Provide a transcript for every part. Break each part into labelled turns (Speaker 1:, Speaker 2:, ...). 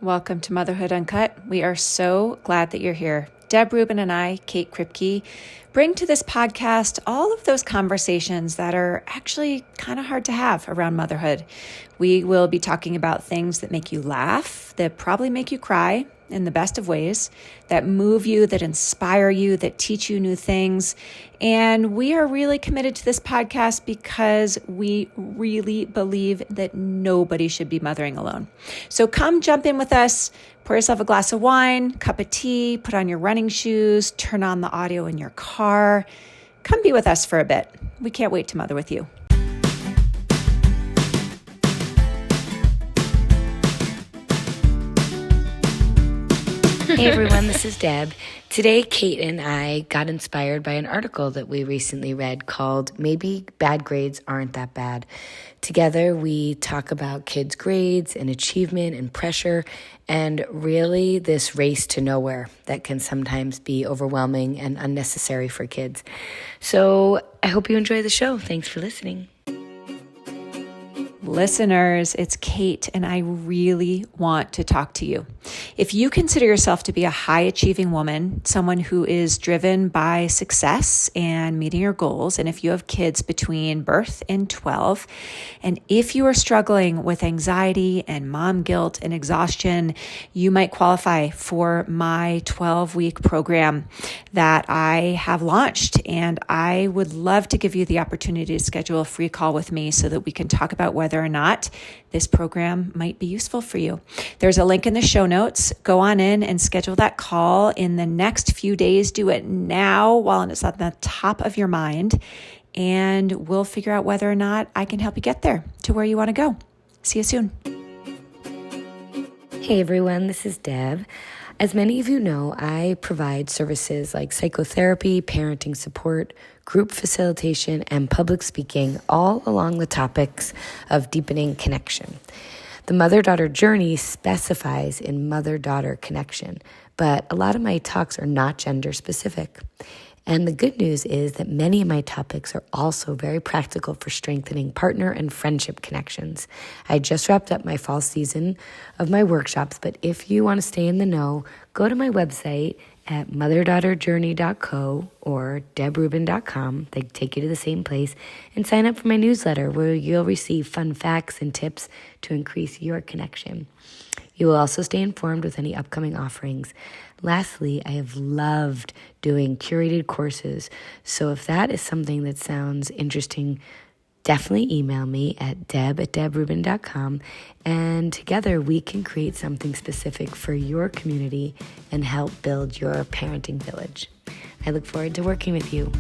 Speaker 1: Welcome to Motherhood Uncut. We are so glad that you're here. Deb Rubin and I, Kate Kripke, bring to this podcast all of those conversations that are actually kind of hard to have around motherhood. We will be talking about things that make you laugh, that probably make you cry in the best of ways, that move you, that inspire you, that teach you new things. And we are really committed to this podcast because we really believe that nobody should be mothering alone. So come jump in with us, pour yourself a glass of wine, cup of tea, put on your running shoes, turn on the audio in your car. Come be with us for a bit. We can't wait to mother with you.
Speaker 2: Hey everyone, this is Deb. Today, Kate and I got inspired by an article that we recently read called Maybe Bad Grades Aren't That Bad. Together, we talk about kids' grades and achievement and pressure and really this race to nowhere that can sometimes be overwhelming and unnecessary for kids. So I hope you enjoy the show. Thanks for listening.
Speaker 1: Listeners, it's Kate, and I really want to talk to you. If you consider yourself to be a high-achieving woman, someone who is driven by success and meeting your goals, and if you have kids between birth and 12, and if you are struggling with anxiety and mom guilt and exhaustion, you might qualify for my 12-week program that I have launched, and I would love to give you the opportunity to schedule a free call with me so that we can talk about whether or not this program might be useful for you. There's a link in the show notes. Go on in and schedule that call in the next few days. Do it now while it's at the top of your mind, and we'll figure out whether or not I can help you get there to where you want to go. See you soon.
Speaker 2: Hey everyone, this is Deb. As many of you know, I provide services like psychotherapy, parenting support, group facilitation, and public speaking, all along the topics of deepening connection. The mother-daughter journey specifies in mother-daughter connection, but a lot of my talks are not gender specific. And the good news is that many of my topics are also very practical for strengthening partner and friendship connections. I just wrapped up my fall season of my workshops, but if you want to stay in the know, go to my website at motherdaughterjourney.co or debrubin.com. They take you to the same place, and sign up for my newsletter where you'll receive fun facts and tips to increase your connection. You will also stay informed with any upcoming offerings. Lastly, I have loved doing curated courses, so if that is something that sounds interesting, definitely email me at deb@debrubin.com, and together we can create something specific for your community and help build your parenting village. I look forward to working with you.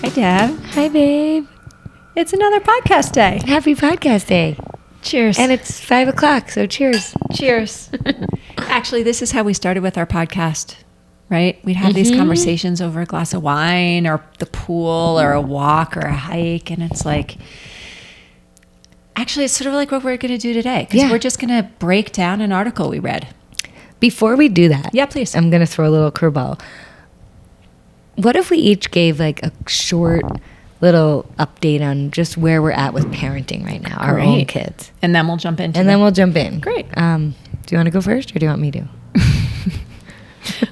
Speaker 1: Hi, Deb.
Speaker 2: Hi, babe.
Speaker 1: It's another podcast day.
Speaker 2: Happy podcast day.
Speaker 1: Cheers.
Speaker 2: And it's 5 o'clock, so cheers.
Speaker 1: Cheers. Actually, this is how we started with our podcast, right? We'd have these conversations over a glass of wine or the pool or a walk or a hike. And it's like, actually, it's sort of like what we're going to do today. Because we're just going to break down an article we read.
Speaker 2: Before we do that,
Speaker 1: yeah, please.
Speaker 2: I'm going to throw a little curveball. What if we each gave like a short little update on just where we're at with parenting right now, our own kids?
Speaker 1: And then we'll jump into
Speaker 2: And then we'll jump in.
Speaker 1: Great.
Speaker 2: Do you want to go first or do you want me to?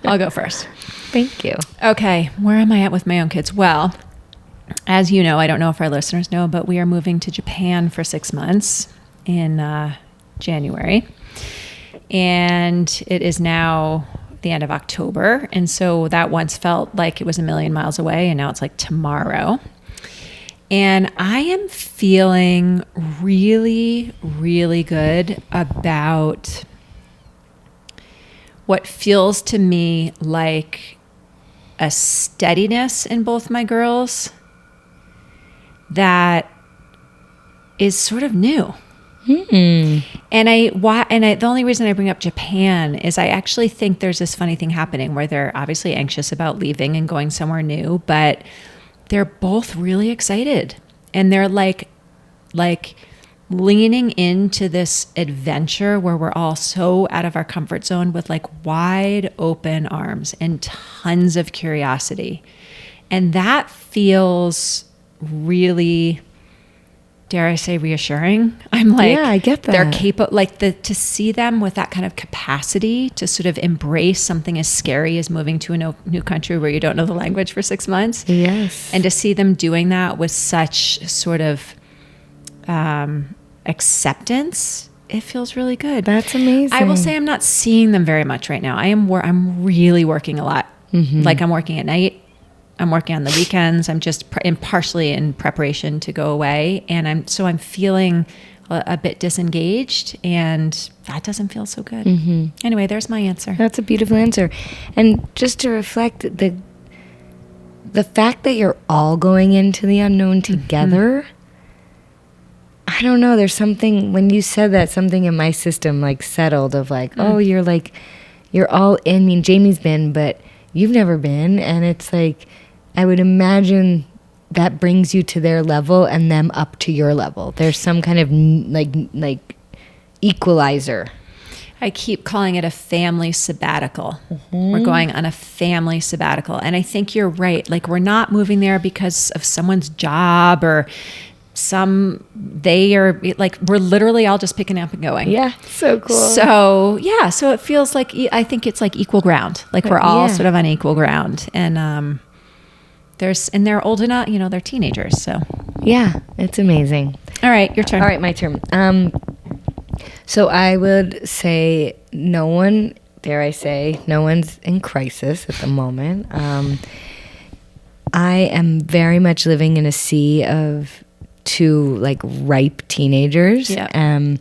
Speaker 1: I'll go first.
Speaker 2: Thank you.
Speaker 1: Okay, where am I at with my own kids? Well, as you know, I don't know if our listeners know, but we are moving to Japan for 6 months in January. And it is now the end of October. And so that once felt like it was a million miles away, and now it's like tomorrow. And I am feeling really, really good about what feels to me like a steadiness in both my girls that is sort of new. And the only reason I bring up Japan is I actually think there's this funny thing happening where they're obviously anxious about leaving and going somewhere new, but they're both really excited, and they're like leaning into this adventure where we're all so out of our comfort zone with like wide open arms and tons of curiosity. And that feels really dare I say, reassuring. I'm like,
Speaker 2: Yeah, I get that.
Speaker 1: They're capable, like to see them with that kind of capacity to sort of embrace something as scary as moving to a new country where you don't know the language for 6 months.
Speaker 2: Yes.
Speaker 1: And to see them doing that with such sort of acceptance, it feels really good.
Speaker 2: That's amazing.
Speaker 1: I will say I'm not seeing them very much right now. I'm really working a lot. Like I'm working at night. I'm working on the weekends. I'm just partially in preparation to go away. And I'm feeling a bit disengaged, and that doesn't feel so good. Anyway, there's my answer.
Speaker 2: That's a beautiful answer. And just to reflect the fact that you're all going into the unknown together, I don't know, there's something, when you said that, something in my system like settled of like, oh, you're all in. I mean, Jamie's been, but you've never been. And it's like, I would imagine that brings you to their level and them up to your level. There's some kind of like equalizer.
Speaker 1: I keep calling it a family sabbatical. We're going on a family sabbatical. And I think you're right. Like, we're not moving there because of someone's job or they are like, we're literally all just picking up and going.
Speaker 2: Yeah. So cool.
Speaker 1: So yeah. So it feels like, I think it's like equal ground. Like we're all sort of on equal ground. And, they're old enough, they're teenagers. So
Speaker 2: yeah, it's amazing.
Speaker 1: All right. Your turn.
Speaker 2: All right. My turn. So I would say no one, dare I say, no one's in crisis at the moment. I am very much living in a sea of two like ripe teenagers.
Speaker 1: Yeah.
Speaker 2: And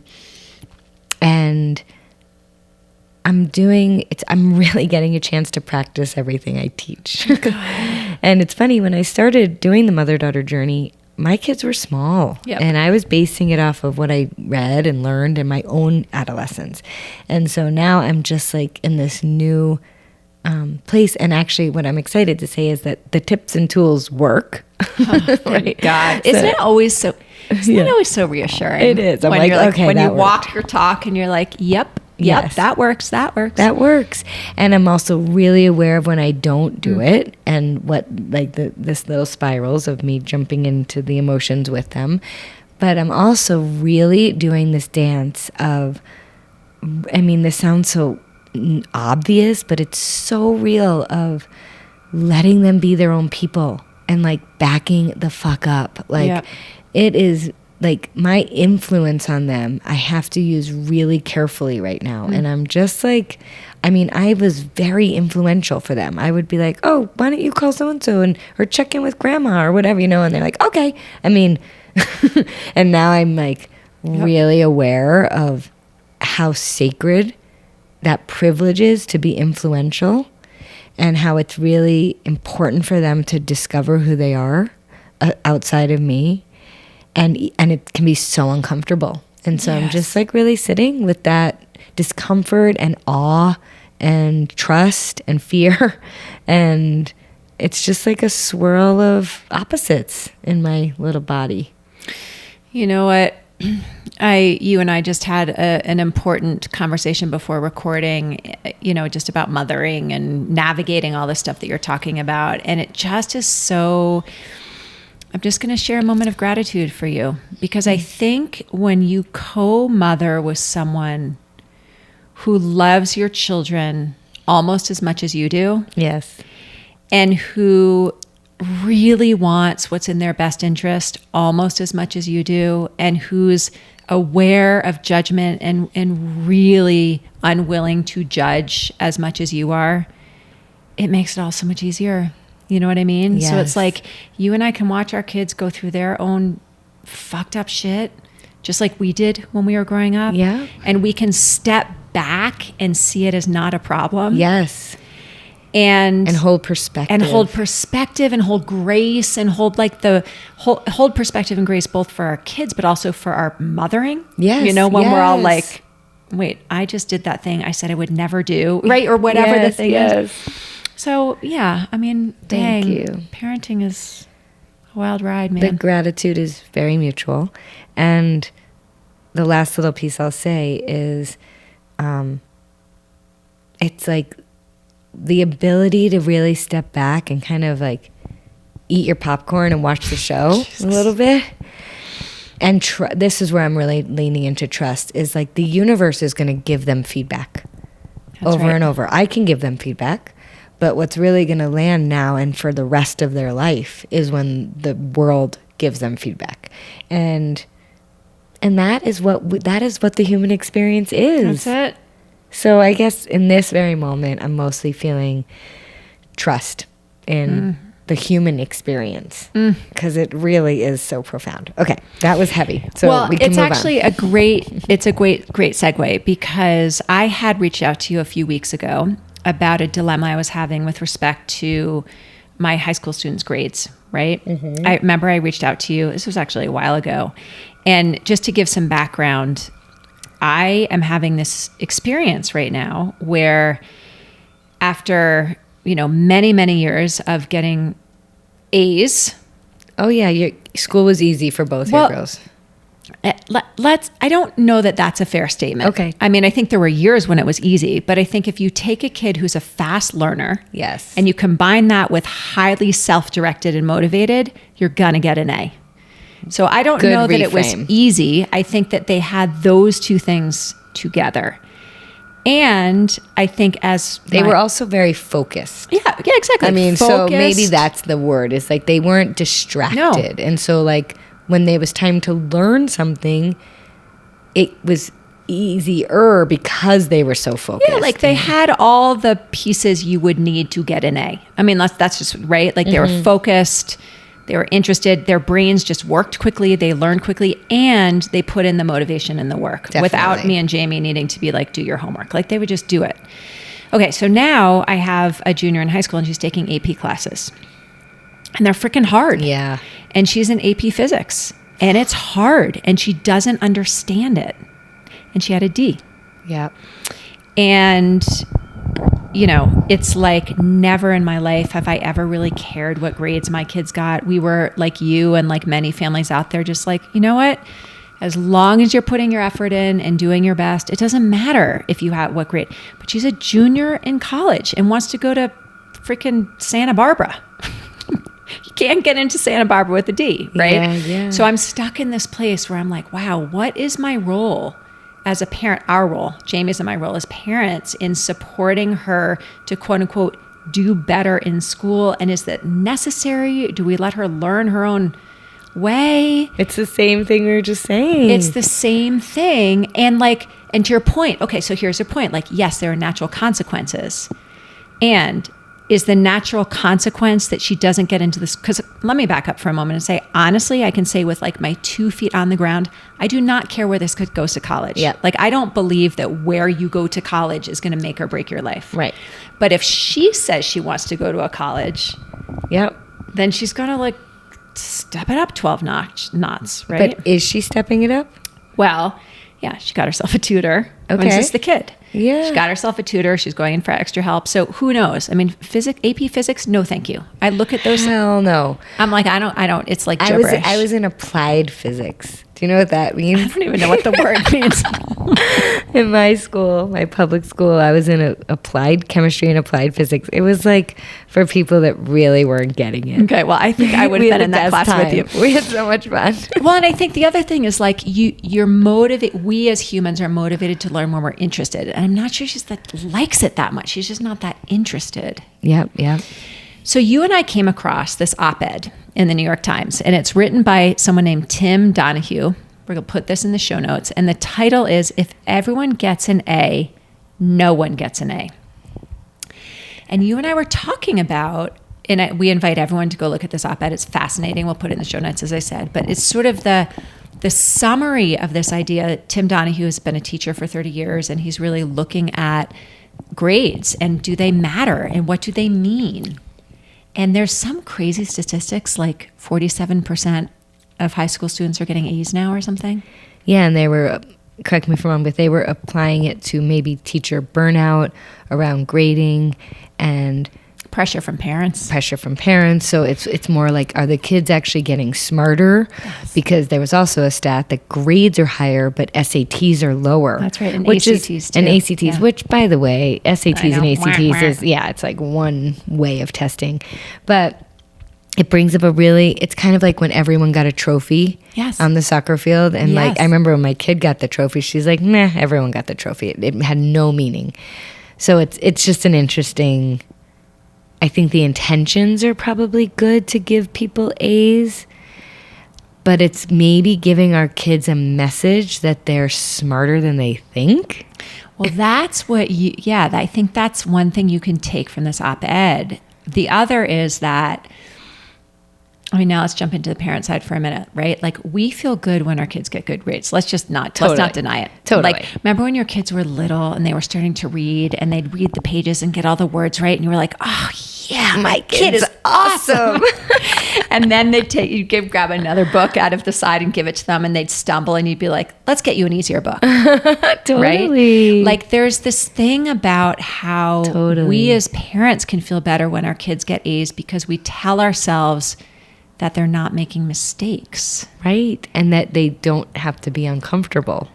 Speaker 2: I'm really getting a chance to practice everything I teach. And it's funny, when I started doing the mother-daughter journey, my kids were small.
Speaker 1: Yep.
Speaker 2: And I was basing it off of what I read and learned in my own adolescence. And so now I'm just like in this new place. And actually what I'm excited to say is that the tips and tools work.
Speaker 1: Right. God. Isn't it always so reassuring?
Speaker 2: It is. I'm
Speaker 1: when
Speaker 2: like,
Speaker 1: you're
Speaker 2: okay,
Speaker 1: when
Speaker 2: that
Speaker 1: you
Speaker 2: works.
Speaker 1: walk your talk and you're like, yep,
Speaker 2: Yes.
Speaker 1: that works.
Speaker 2: That works. And I'm also really aware of when I don't do it and what like this little spirals of me jumping into the emotions with them. But I'm also really doing this dance of, I mean, this sounds so obvious, but it's so real, of letting them be their own people and like backing the fuck up. Like it is like my influence on them, I have to use really carefully right now. And I'm just like, I mean, I was very influential for them. I would be like, oh, why don't you call so-and-so or check in with grandma or whatever, and they're like, okay. I mean, and now I'm like really aware of how sacred that privilege is to be influential, and how it's really important for them to discover who they are outside of me. And it can be so uncomfortable. And so I'm just like really sitting with that discomfort and awe and trust and fear. And it's just like a swirl of opposites in my little body.
Speaker 1: You know what? You and I just had an important conversation before recording, just about mothering and navigating all the stuff that you're talking about. And it just is so... I'm just going to share a moment of gratitude for you, because I think when you co-mother with someone who loves your children almost as much as you do,
Speaker 2: yes,
Speaker 1: and who really wants what's in their best interest almost as much as you do, and who's aware of judgment and really unwilling to judge as much as you are, it makes it all so much easier. You know what I mean?
Speaker 2: Yes.
Speaker 1: So it's like you and I can watch our kids go through their own fucked up shit, just like we did when we were growing up.
Speaker 2: Yeah.
Speaker 1: And we can step back and see it as not a problem.
Speaker 2: Yes.
Speaker 1: And
Speaker 2: hold perspective.
Speaker 1: And hold grace and hold perspective and grace, both for our kids, but also for our mothering.
Speaker 2: Yes.
Speaker 1: When we're all like, wait, I just did that thing I said I would never do. Right. Or whatever the thing is. So, yeah, I mean, dang,
Speaker 2: Thank you.
Speaker 1: Parenting is a wild ride, man.
Speaker 2: The gratitude is very mutual. And the last little piece I'll say is it's like the ability to really step back and kind of like eat your popcorn and watch the show a little bit. And this is where I'm really leaning into trust, is like the universe is going to give them feedback over and over. I can give them feedback, but what's really going to land now and for the rest of their life is when the world gives them feedback. And that is what the human experience is.
Speaker 1: That's it.
Speaker 2: So I guess in this very moment, I'm mostly feeling trust in the human experience, because it really is so profound. Okay, that was heavy. So we can
Speaker 1: it's
Speaker 2: move
Speaker 1: actually
Speaker 2: on.
Speaker 1: a great segue, because I had reached out to you a few weeks ago about a dilemma I was having with respect to my high school students' grades, right? Mm-hmm. I remember I reached out to you. This was actually a while ago. And just to give some background, I am having this experience right now where after, many, many years of getting A's.
Speaker 2: Oh yeah, your school was easy for both your girls.
Speaker 1: I don't know that that's a fair statement.
Speaker 2: Okay.
Speaker 1: I mean, I think there were years when it was easy, but I think if you take a kid who's a fast learner,
Speaker 2: yes,
Speaker 1: and you combine that with highly self-directed and motivated, you're gonna get an A. So I don't know that it was easy. I think that they had those two things together. And I think
Speaker 2: they were also very focused.
Speaker 1: Yeah, exactly.
Speaker 2: I mean, so maybe that's the word. It's like they weren't distracted. No. And so like when there was time to learn something, it was easier because they were so focused.
Speaker 1: Yeah, like they had all the pieces you would need to get an A. I mean, that's just right. Like they were focused, they were interested, their brains just worked quickly, they learned quickly, and they put in the motivation and the work. Definitely. Without me and Jamie needing to be like, do your homework. Like they would just do it. Okay, so now I have a junior in high school and she's taking AP classes. And they're freaking hard.
Speaker 2: Yeah.
Speaker 1: And she's in AP physics. And it's hard. And she doesn't understand it. And she had a D.
Speaker 2: Yeah.
Speaker 1: And, it's like never in my life have I ever really cared what grades my kids got. We were like you and like many families out there, just like, you know what? As long as you're putting your effort in and doing your best, it doesn't matter if you have what grade. But she's a junior in college and wants to go to freaking Santa Barbara. You can't get into Santa Barbara with a D, right?
Speaker 2: Yeah.
Speaker 1: So I'm stuck in this place where I'm like, wow, what is my role as a parent, our role, Jamie's and my role as parents, in supporting her to quote unquote do better in school? And is that necessary? Do we let her learn her own way?
Speaker 2: It's the same thing we were just saying.
Speaker 1: It's the same thing. And to your point, okay, so here's your point. Like, yes, there are natural consequences. And is the natural consequence that she doesn't get into this? Because let me back up for a moment and say, honestly, I can say with like my 2 feet on the ground, I do not care where this kid goes to college.
Speaker 2: Yeah.
Speaker 1: Like, I don't believe that where you go to college is going to make or break your life.
Speaker 2: Right.
Speaker 1: But if she says she wants to go to a college,
Speaker 2: yep,
Speaker 1: then she's going to like step it up 12 knots, right?
Speaker 2: But is she stepping it up?
Speaker 1: Well, yeah, she got herself a tutor.
Speaker 2: Okay.
Speaker 1: When's this the kid?
Speaker 2: Yeah.
Speaker 1: She got herself a tutor. She's going in for extra help. So who knows? I mean, AP physics, no thank you. I look at those.
Speaker 2: Hell no.
Speaker 1: I'm like, I don't, it's like gibberish.
Speaker 2: I was in applied physics. Do you know what that means?
Speaker 1: I don't even know what the word means.
Speaker 2: In my school, my public school, I was in applied chemistry and applied physics. It was like for people that really weren't getting it.
Speaker 1: Okay, well, I think I would have been in that class with you.
Speaker 2: We had so much fun.
Speaker 1: Well, and I think the other thing is like you're motivated. We as humans are motivated to learn when we're interested. And I'm not sure she's likes it that much. She's just not that interested.
Speaker 2: Yep.
Speaker 1: So you and I came across this op-ed in the New York Times, and it's written by someone named Tim Donahue. We're going to put this in the show notes. And the title is, If Everyone Gets an A, No One Gets an A. And you and I were talking about, and we invite everyone to go look at this op-ed. It's fascinating. We'll put it in the show notes, as I said. But it's sort of the summary of this idea. Tim Donahue has been a teacher for 30 years, and he's really looking at grades and do they matter and what do they mean? And there's some crazy statistics, like 47% of high school students are getting A's now or something. Yeah,
Speaker 2: and they were, correct me if I'm wrong, but they were applying it to maybe teacher burnout around grading and
Speaker 1: pressure from parents.
Speaker 2: So it's more like, are the kids actually getting smarter? Yes. Because there was also a stat that grades are higher, but SATs are lower.
Speaker 1: That's right, and ACTs too.
Speaker 2: And ACTs, yeah. Which, by the way, SATs and ACTs is, it's like one way of testing. But it brings up it's kind of like when everyone got a trophy on the soccer field. And like, I remember when my kid got the trophy, she's like, nah, everyone got the trophy. It had no meaning. So it's just an interesting, I think the intentions are probably good to give people A's, but it's maybe giving our kids a message that they're smarter than they think.
Speaker 1: Well, that's what I think that's one thing you can take from this op-ed. The other is that, now let's jump into the parent side for a minute, right? Like, we feel good when our kids get good grades. Let's not deny it.
Speaker 2: Totally.
Speaker 1: Like, remember when your kids were little and they were starting to read and they'd read the pages and get all the words right, and you were like, oh yeah, my kid is awesome. And then you'd grab another book out of the side and give it to them, and they'd stumble, and you'd be like, let's get you an easier book.
Speaker 2: Totally.
Speaker 1: Right? Like, there's this thing about how we as parents can feel better when our kids get A's because we tell ourselves that they're not making mistakes.
Speaker 2: Right. And that they don't have to be uncomfortable.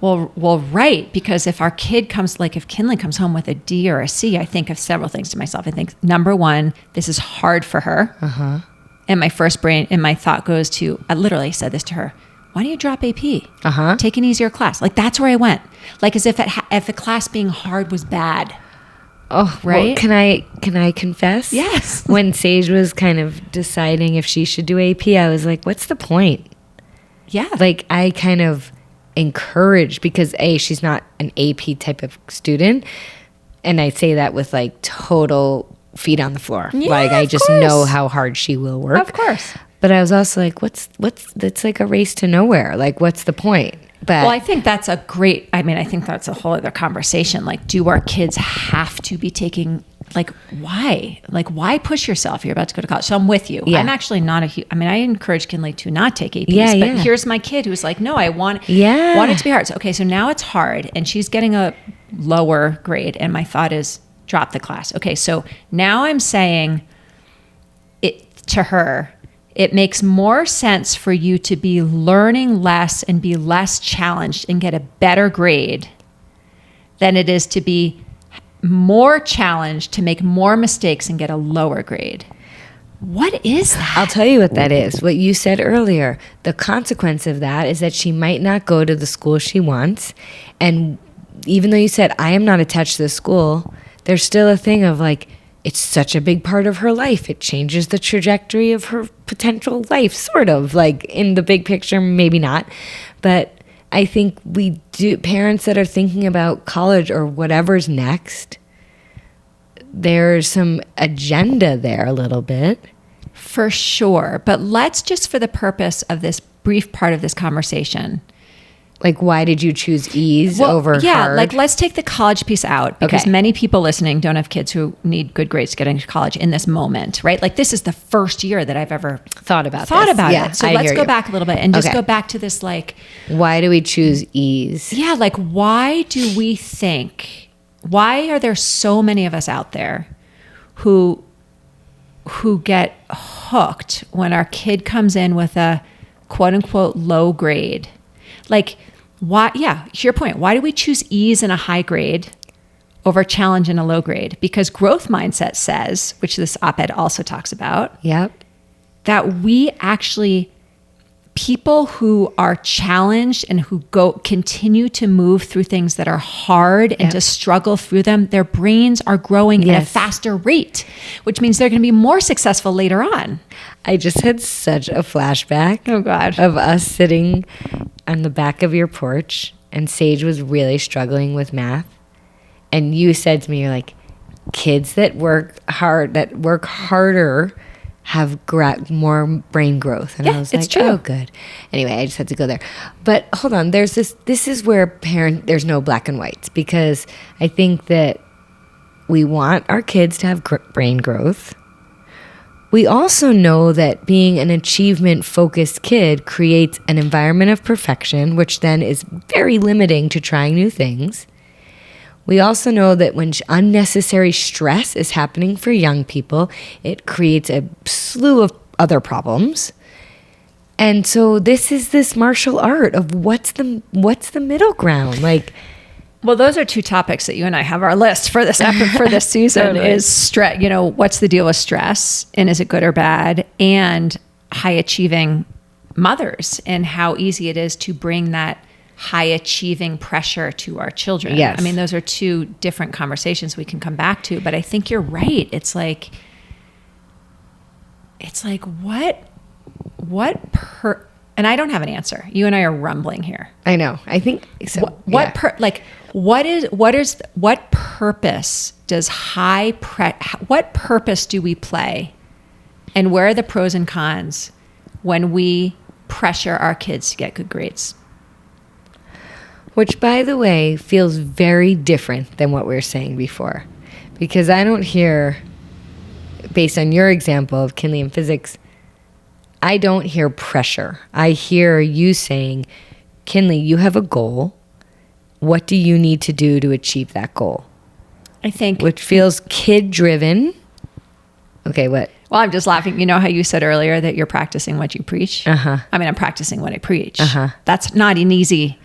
Speaker 1: Well, right. Because if our kid if Kinley comes home with a D or a C, I think of several things to myself. I think, number one, this is hard for her.
Speaker 2: Uh-huh.
Speaker 1: And my thought goes to, I literally said this to her, why don't you drop AP?
Speaker 2: Uh-huh.
Speaker 1: Take an easier class. Like, that's where I went. Like, as if a class being hard was bad.
Speaker 2: Oh,
Speaker 1: right.
Speaker 2: Well, can I confess?
Speaker 1: Yes.
Speaker 2: When Sage was kind of deciding if she should do AP, I was like, what's the point?
Speaker 1: Yeah.
Speaker 2: Like, I kind of encouraged, because she's not an AP type of student. And I say that with like total feet on the floor.
Speaker 1: Yeah,
Speaker 2: like, I just know how hard she will work.
Speaker 1: Of course.
Speaker 2: But I was also like, that's like a race to nowhere. Like, what's the point? But
Speaker 1: well, I think that's I think that's a whole other conversation. Like, do our kids have to be taking, like, why? Like, why push yourself? You're about to go to college. So I'm with you.
Speaker 2: Yeah.
Speaker 1: I'm actually not I encourage Kinley to not take APs, but here's my kid who's like, no, I want it to be hard. So, okay, so now it's hard and she's getting a lower grade. And my thought is, drop the class. Okay, so now I'm saying it to her, it makes more sense for you to be learning less and be less challenged and get a better grade than it is to be more challenged to make more mistakes and get a lower grade. What is that?
Speaker 2: I'll tell you what that is. What you said earlier. The consequence of that is that she might not go to the school she wants. And even though you said, I am not attached to the school, there's still a thing of like, it's such a big part of her life. It changes the trajectory of her potential life, sort of. Like, in the big picture, maybe not. But I think parents that are thinking about college or whatever's next, there's some agenda there a little bit.
Speaker 1: For sure. But let's just, for the purpose of this brief part of this conversation,
Speaker 2: like, why did you choose ease over hard?
Speaker 1: Yeah, like, let's take the college piece out, because many people listening don't have kids who need good grades to get into college in this moment, right? Like, this is the first year that I've ever thought about it. So let's go back a little bit and just go back to this, like,
Speaker 2: why do we choose ease?
Speaker 1: Yeah, like, why are there so many of us out there who get hooked when our kid comes in with a quote unquote low grade? Like, why? Yeah, to your point, why do we choose ease in a high grade over challenge in a low grade? Because growth mindset says, which this op-ed also talks about, that people who are challenged and who continue to move through things that are hard and to struggle through them, their brains are growing at a faster rate, which means they're going to be more successful later on.
Speaker 2: I just had such a flashback
Speaker 1: of
Speaker 2: us sitting on the back of your porch, and Sage was really struggling with math. And you said to me, you're like, kids that work harder have more brain growth. And I was like,
Speaker 1: it's true.
Speaker 2: Oh, good. Anyway, I just had to go there. But hold on, this is where there's no black and whites, because I think that we want our kids to have brain growth. We also know that being an achievement-focused kid creates an environment of perfection, which then is very limiting to trying new things. We also know that when unnecessary stress is happening for young people, it creates a slew of other problems. And so this is this martial art of what's the middle ground? Like,
Speaker 1: Well, those are two topics that you and I have our list for this for this season.
Speaker 2: Totally.
Speaker 1: Is stress. What's the deal with stress, and is it good or bad? And high achieving mothers, and how easy it is to bring that high achieving pressure to our children.
Speaker 2: Yes.
Speaker 1: I mean, those are two different conversations we can come back to. But I think you're right. It's like and I don't have an answer. You and I are rumbling here.
Speaker 2: I know. I think so.
Speaker 1: What purpose does what purpose do we play, and where are the pros and cons when we pressure our kids to get good grades?
Speaker 2: Which, by the way, feels very different than what we were saying before, because I don't hear, based on your example of Kinley and physics, I don't hear pressure. I hear you saying, Kinley, you have a goal. What do you need to do to achieve that goal?
Speaker 1: I think.
Speaker 2: Which feels kid-driven. Okay, what?
Speaker 1: Well, I'm just laughing. You know how you said earlier that you're practicing what you preach?
Speaker 2: Uh-huh.
Speaker 1: I mean, I'm practicing what I preach.
Speaker 2: Uh-huh.
Speaker 1: That's not an easy...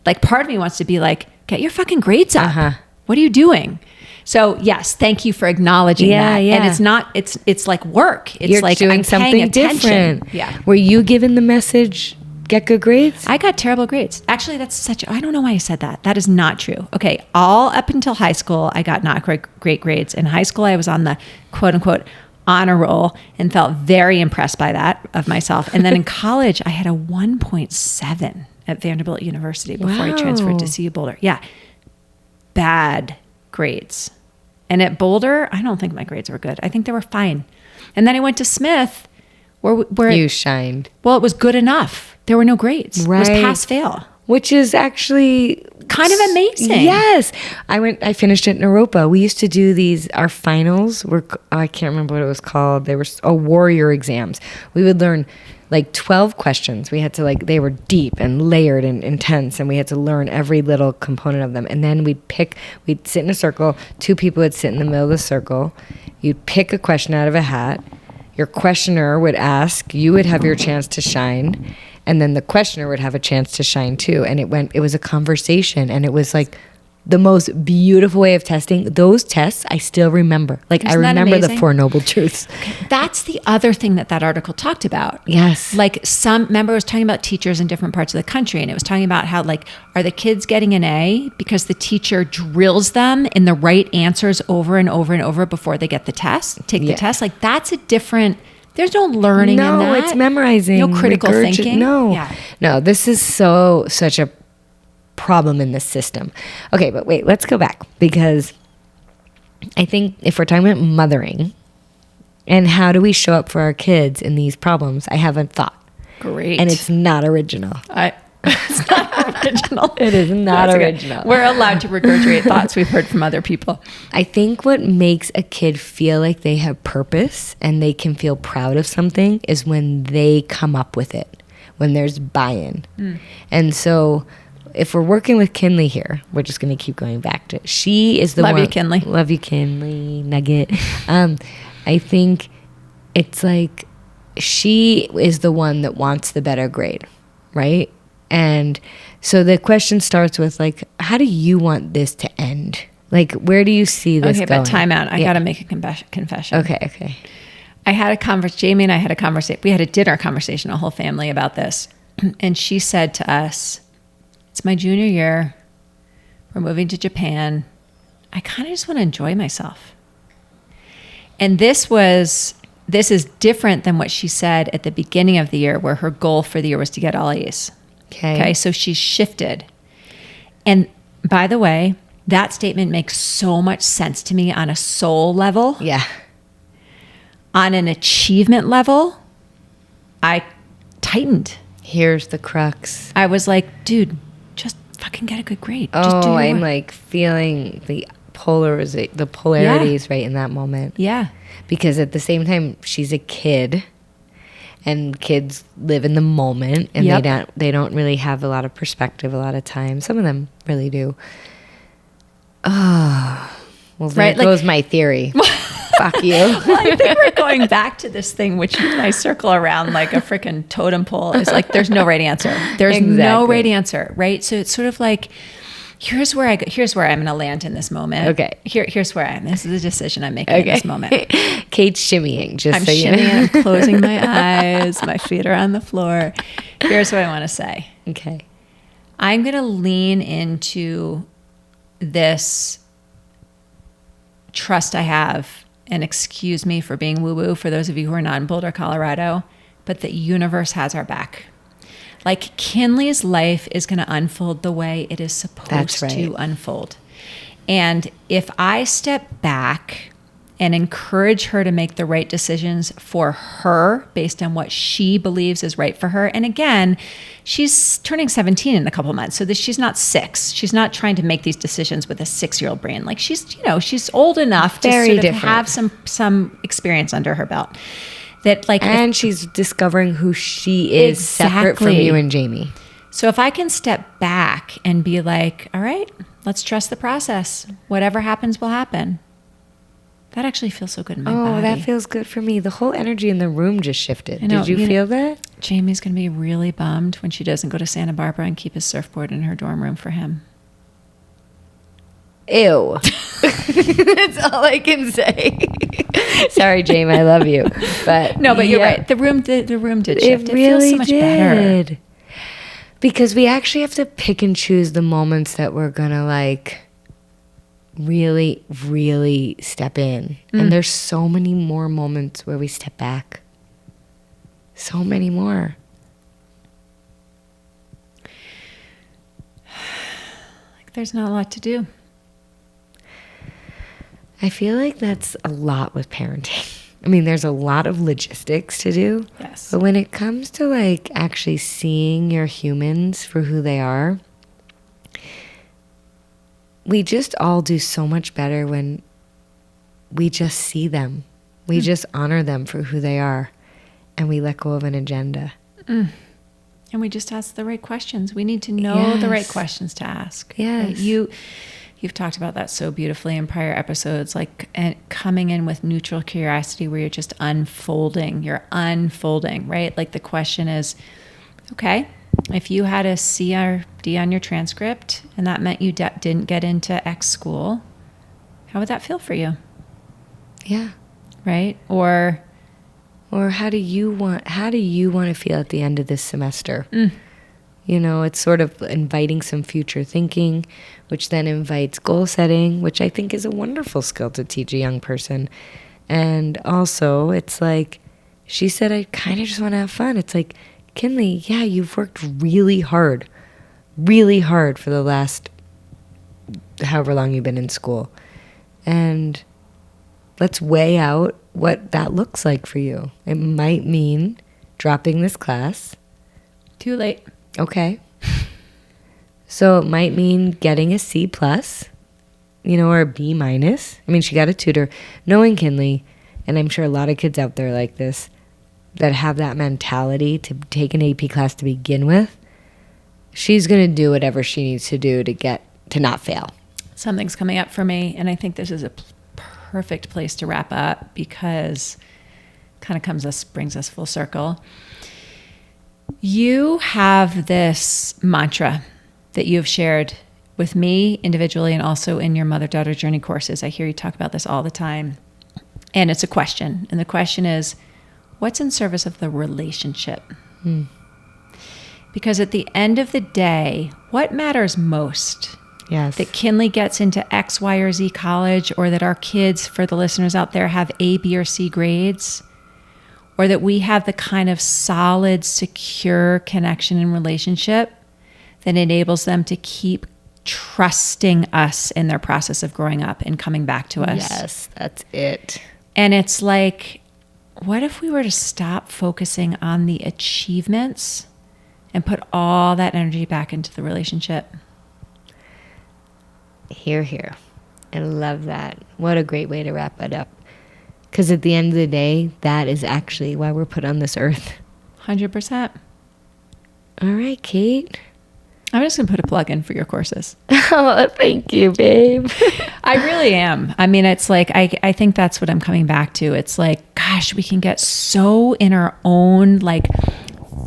Speaker 1: Like, part of me wants to be like, get your fucking grades up.
Speaker 2: Uh-huh.
Speaker 1: What are you doing? So, yes, thank you for acknowledging that.
Speaker 2: Yeah.
Speaker 1: And it's like work. It's
Speaker 2: You're
Speaker 1: like
Speaker 2: doing
Speaker 1: I'm
Speaker 2: something
Speaker 1: paying attention.
Speaker 2: different.
Speaker 1: Yeah.
Speaker 2: Were you given the message, get good grades?
Speaker 1: I got terrible grades. Actually, I don't know why I said that. That is not true. Okay, all up until high school, I got not great grades. In high school, I was on the quote unquote honor roll and felt very impressed by that of myself. And then in college, I had a 1.7 at Vanderbilt University before I transferred to CU Boulder. Yeah, bad grades. And at Boulder, I don't think my grades were good. I think they were fine. And then I went to Smith, where
Speaker 2: You shined.
Speaker 1: well, it was good enough. There were no grades.
Speaker 2: Right.
Speaker 1: It was pass fail.
Speaker 2: Which is actually
Speaker 1: Kind of amazing.
Speaker 2: Yes. I finished it in Europa. We used to do our finals were, I can't remember what it was called. They were warrior exams. We would learn like 12 questions. We had to they were deep and layered and intense, and we had to learn every little component of them. And then we'd sit in a circle. Two people would sit in the middle of the circle. You'd pick a question out of a hat. Your questioner would ask, you would have your chance to shine. And then the questioner would have a chance to shine too. And it was a conversation, and it was like the most beautiful way of testing. Those tests I still remember. Like, I remember the Four Noble Truths.
Speaker 1: That's the other thing that article talked about.
Speaker 2: Yes.
Speaker 1: Remember it was talking about teachers in different parts of the country, and it was talking about how, are the kids getting an A because the teacher drills them in the right answers over and over and over before they get the test, take the test? That's a different... There's no learning in that.
Speaker 2: No, it's memorizing.
Speaker 1: No critical thinking.
Speaker 2: No.
Speaker 1: Yeah.
Speaker 2: No, this is such a problem in this system. Okay, but wait, let's go back, because I think if we're talking about mothering and how do we show up for our kids in these problems, I have a thought.
Speaker 1: Great.
Speaker 2: And it's not original.
Speaker 1: It's not original.
Speaker 2: It is not
Speaker 1: That's
Speaker 2: original.
Speaker 1: Okay. We're allowed to regurgitate thoughts we've heard from other people.
Speaker 2: I think what makes a kid feel like they have purpose and they can feel proud of something is when they come up with it, when there's buy-in. And so if we're working with Kinley here, we're just going to keep going back to it. She is the one.
Speaker 1: Love you, Kinley.
Speaker 2: Love you, Kinley. Nugget. I think it's like she is the one that wants the better grade, right? And so the question starts with, how do you want this to end? Where do you see this going?
Speaker 1: Okay, but time out. I got to make a confession.
Speaker 2: Okay.
Speaker 1: I had a conversation. Jamie and I had a conversation. We had a dinner conversation, a whole family, about this. And she said to us, it's my junior year. We're moving to Japan. I kind of just want to enjoy myself. And this is different than what she said at the beginning of the year, where her goal for the year was to get all A's. Okay. So she's shifted. And by the way, that statement makes so much sense to me on a soul level.
Speaker 2: Yeah.
Speaker 1: On an achievement level, I tightened.
Speaker 2: Here's the crux.
Speaker 1: I was like, dude, just fucking get a good grade. Just do your
Speaker 2: I'm
Speaker 1: work.
Speaker 2: feeling the polarities right in that moment.
Speaker 1: Yeah.
Speaker 2: Because at the same time, she's a kid, and kids live in the moment, and they don't really have a lot of perspective a lot of times. Some of them really do. Oh, well, there goes my theory. Fuck you.
Speaker 1: Well, I think we're going back to this thing, which you and I circle around like a freaking totem pole. It's there's no right answer. There's no right answer, right? So it's sort of Here's where I'm going to land in this moment.
Speaker 2: Okay.
Speaker 1: Here's where I am. This is a decision I'm making in this moment.
Speaker 2: Kate's shimmying, just
Speaker 1: I'm
Speaker 2: so you know.
Speaker 1: shimmying. I'm closing my eyes. My feet are on the floor. Here's what I want to say.
Speaker 2: Okay.
Speaker 1: I'm going to lean into this trust I have, and excuse me for being woo-woo for those of you who are not in Boulder, Colorado, but the universe has our back. Like Kinley's life is going to unfold the way it is supposed to unfold. And if I step back and encourage her to make the right decisions for her based on what she believes is right for her. And again, she's turning 17 in a couple of months. So she's not 6. She's not trying to make these decisions with a 6-year-old brain. Like she's old enough to sort of have some experience under her belt. That and
Speaker 2: she's discovering who she is separate from you and Jamie.
Speaker 1: So if I can step back and be like, all right, let's trust the process. Whatever happens will happen. That actually feels so good in my body.
Speaker 2: Oh, that feels good for me. The whole energy in the room just shifted. Did you feel that?
Speaker 1: Jamie's going to be really bummed when she doesn't go to Santa Barbara and keep his surfboard in her dorm room for him.
Speaker 2: Ew. That's all I can say. Sorry, Jamie, I love you. But
Speaker 1: you're right. The room did shift.
Speaker 2: It really
Speaker 1: feels so much better.
Speaker 2: Because we actually have to pick and choose the moments that we're going to really, really step in. And there's so many more moments where we step back. So many more.
Speaker 1: There's not a lot to do.
Speaker 2: I feel like that's a lot with parenting. I mean, there's a lot of logistics to do.
Speaker 1: Yes.
Speaker 2: But when it comes to actually seeing your humans for who they are, we just all do so much better when we just see them. We just honor them for who they are, and we let go of an agenda.
Speaker 1: And we just ask the right questions. We need to know the right questions to ask.
Speaker 2: Yes.
Speaker 1: Right? You've talked about that so beautifully in prior episodes, and coming in with neutral curiosity where you're just unfolding. You're unfolding, right? Like the question is, okay, if you had a C or D on your transcript and that meant you didn't get into X school, how would that feel for you?
Speaker 2: Yeah.
Speaker 1: Right? Or
Speaker 2: how do you want to feel at the end of this semester? It's sort of inviting some future thinking, which then invites goal setting, which I think is a wonderful skill to teach a young person. And also, it's like, she said, I kind of just want to have fun. It's like, Kinley, yeah, you've worked really hard for the last however long you've been in school. And let's weigh out what that looks like for you. It might mean dropping this class.
Speaker 1: Too late.
Speaker 2: Okay. So it might mean getting a C+, or a B-. I mean, she got a tutor. Knowing Kinley, and I'm sure a lot of kids out there like this, that have that mentality to take an AP class to begin with, she's going to do whatever she needs to do to not fail.
Speaker 1: Something's coming up for me, and I think this is a perfect place to wrap up because it kind of brings us full circle. You have this mantra that you've shared with me individually and also in your mother-daughter journey courses. I hear you talk about this all the time. And it's a question. And the question is, what's in service of the relationship? Because at the end of the day, what matters most?
Speaker 2: Yes.
Speaker 1: That Kinley gets into X, Y, or Z college, or that our kids, for the listeners out there, have A, B, or C grades, or that we have the kind of solid, secure connection and relationship that enables them to keep trusting us in their process of growing up and coming back to us.
Speaker 2: Yes, that's it.
Speaker 1: And it's like, what if we were to stop focusing on the achievements and put all that energy back into the relationship?
Speaker 2: Hear. I love that. What a great way to wrap it up. Because at the end of the day, that is actually why we're put on this earth.
Speaker 1: 100%.
Speaker 2: All right, Kate.
Speaker 1: I'm just going to put a plug in for your courses.
Speaker 2: Oh, thank you, babe.
Speaker 1: I really am. I mean, it's like, I think that's what I'm coming back to. It's like, gosh, we can get so in our own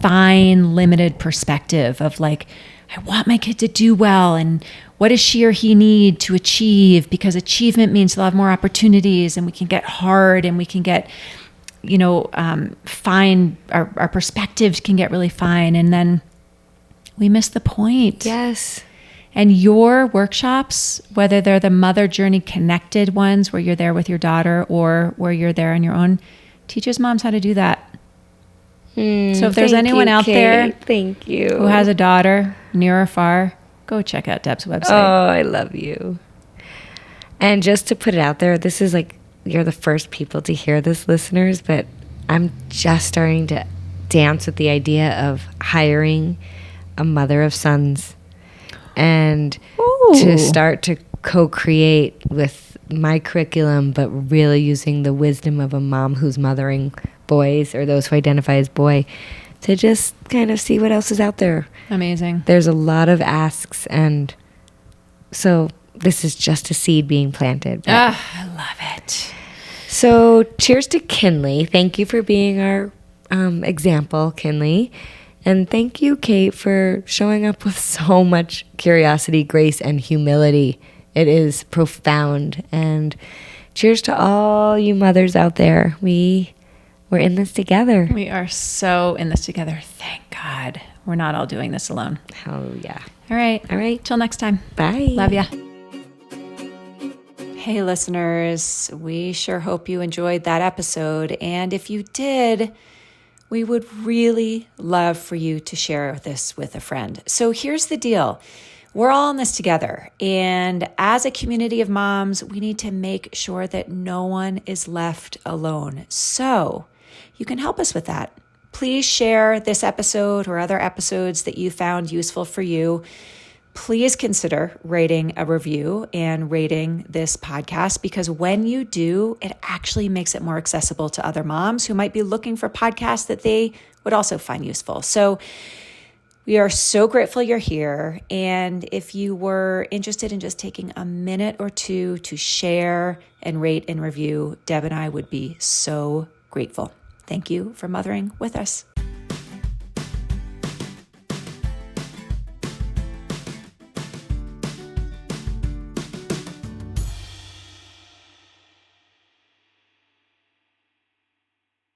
Speaker 1: fine, limited perspective of I want my kid to do well, and what does she or he need to achieve? Because achievement means they'll have more opportunities, and we can get hard, and we can get, fine. Our perspective can get really fine. And then we miss the point.
Speaker 2: Yes.
Speaker 1: And your workshops, whether they're the Mother Journey Connected ones where you're there with your daughter or where you're there on your own, teaches moms how to do that. So if there's anyone out there
Speaker 2: thank you,
Speaker 1: who has a daughter near or far, go check out Deb's website.
Speaker 2: Oh, I love you. And just to put it out there, this is like, you're the first people to hear this, listeners, but I'm just starting to dance with the idea of hiring a mother of sons and to start to co-create with my curriculum, but really using the wisdom of a mom who's mothering boys or those who identify as boy, to just kind of see what else is out there.
Speaker 1: Amazing.
Speaker 2: There's a lot of asks, and so this is just a seed being planted.
Speaker 1: I love it.
Speaker 2: So cheers to Kinley. Thank you for being our example, Kinley. And thank you, Kate, for showing up with so much curiosity, grace, and humility. It is profound. And cheers to all you mothers out there. We're in this together.
Speaker 1: We are so in this together. Thank God. We're not all doing this alone.
Speaker 2: Oh, yeah.
Speaker 1: All right.
Speaker 2: All right.
Speaker 1: Till next time.
Speaker 2: Bye.
Speaker 1: Love ya. Hey, listeners. We sure hope you enjoyed that episode. And if you did, we would really love for you to share this with a friend. So here's the deal. We're all in this together. And as a community of moms, we need to make sure that no one is left alone. So you can help us with that. Please share this episode or other episodes that you found useful for you. Please consider rating a review and rating this podcast, because when you do, it actually makes it more accessible to other moms who might be looking for podcasts that they would also find useful. So we are so grateful you're here. And if you were interested in just taking a minute or two to share and rate and review, Deb and I would be so grateful. Thank you for mothering with us.